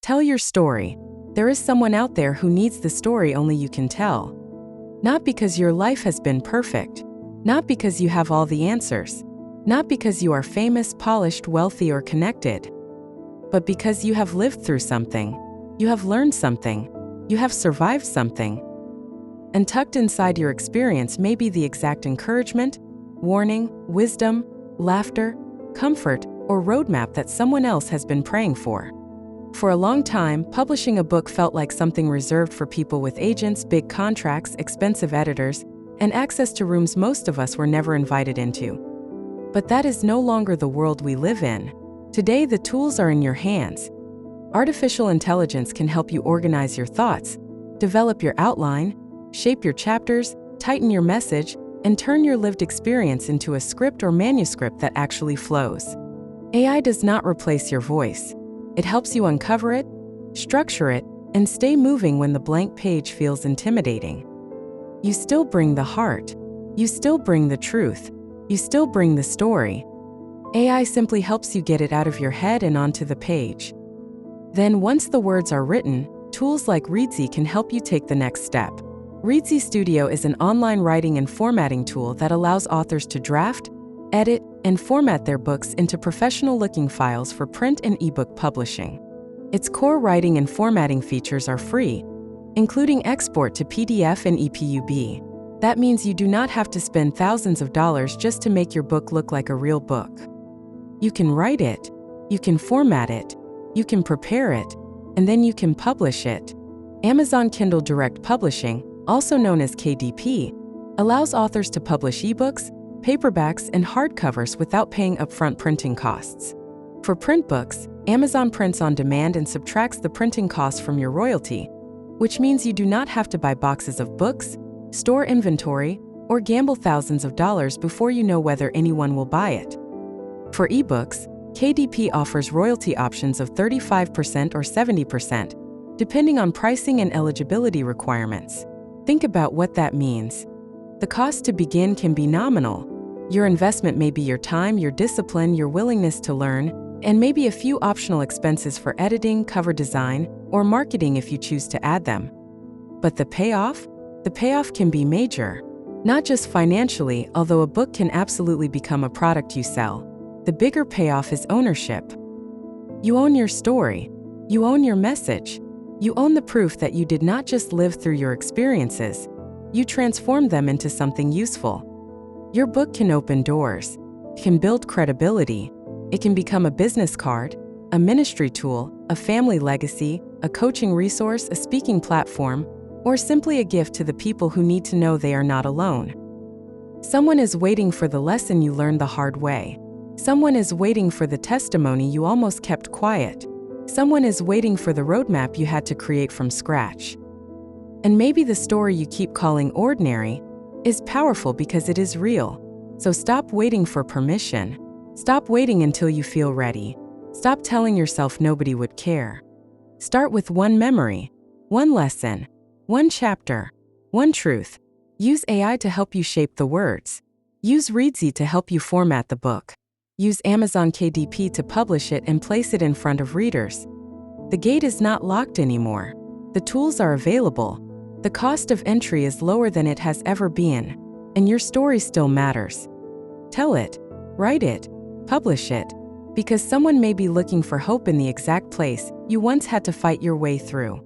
Tell your story. There is someone out there who needs the story only you can tell. Not because your life has been perfect. Not because you have all the answers. Not because you are famous, polished, wealthy, or connected. But because you have lived through something. You have learned something. You have survived something. And tucked inside your experience may be the exact encouragement, warning, wisdom, laughter, comfort, or roadmap that someone else has been praying for. For a long time, publishing a book felt like something reserved for people with agents, big contracts, expensive editors, and access to rooms most of us were never invited into. But that is no longer the world we live in. Today, the tools are in your hands. Artificial intelligence can help you organize your thoughts, develop your outline, shape your chapters, tighten your message, and turn your lived experience into a script or manuscript that actually flows. AI does not replace your voice. It helps you uncover it, structure it, and stay moving when the blank page feels intimidating. You still bring the heart. You still bring the truth. You still bring the story. AI simply helps you get it out of your head and onto the page. Then, once the words are written, tools like Reedsy can help you take the next step. Reedsy Studio is an online writing and formatting tool that allows authors to draft, edit, and format their books into professional-looking files for print and ebook publishing. Its core writing and formatting features are free, including export to PDF and EPUB. That means you do not have to spend thousands of dollars just to make your book look like a real book. You can write it, you can format it, you can prepare it, and then you can publish it. Amazon Kindle Direct Publishing, also known as KDP, allows authors to publish ebooks, paperbacks, and hardcovers without paying upfront printing costs. For print books, Amazon prints on demand and subtracts the printing costs from your royalty, which means you do not have to buy boxes of books, store inventory, or gamble thousands of dollars before you know whether anyone will buy it. For ebooks, KDP offers royalty options of 35% or 70%, depending on pricing and eligibility requirements. Think about what that means. The cost to begin can be nominal. Your investment may be your time, your discipline, your willingness to learn, and maybe a few optional expenses for editing, cover design, or marketing if you choose to add them. But the payoff? The payoff can be major. Not just financially, although a book can absolutely become a product you sell. The bigger payoff is ownership. You own your story. You own your message. You own the proof that you did not just live through your experiences. You transformed them into something useful. Your book can open doors. It can build credibility. It can become a business card, a ministry tool, a family legacy, a coaching resource, a speaking platform, or simply a gift to the people who need to know they are not alone. Someone is waiting for the lesson you learned the hard way. Someone is waiting for the testimony you almost kept quiet. Someone is waiting for the roadmap you had to create from scratch. And maybe the story you keep calling ordinary is powerful because it is real. So stop waiting for permission. Stop waiting until you feel ready. Stop telling yourself nobody would care. Start with one memory, one lesson, one chapter, one truth. Use AI to help you shape the words. Use Reedsy to help you format the book. Use Amazon KDP to publish it and place it in front of readers. The gate is not locked anymore. The tools are available. The cost of entry is lower than it has ever been, and your story still matters. Tell it, write it, publish it, because someone may be looking for hope in the exact place you once had to fight your way through.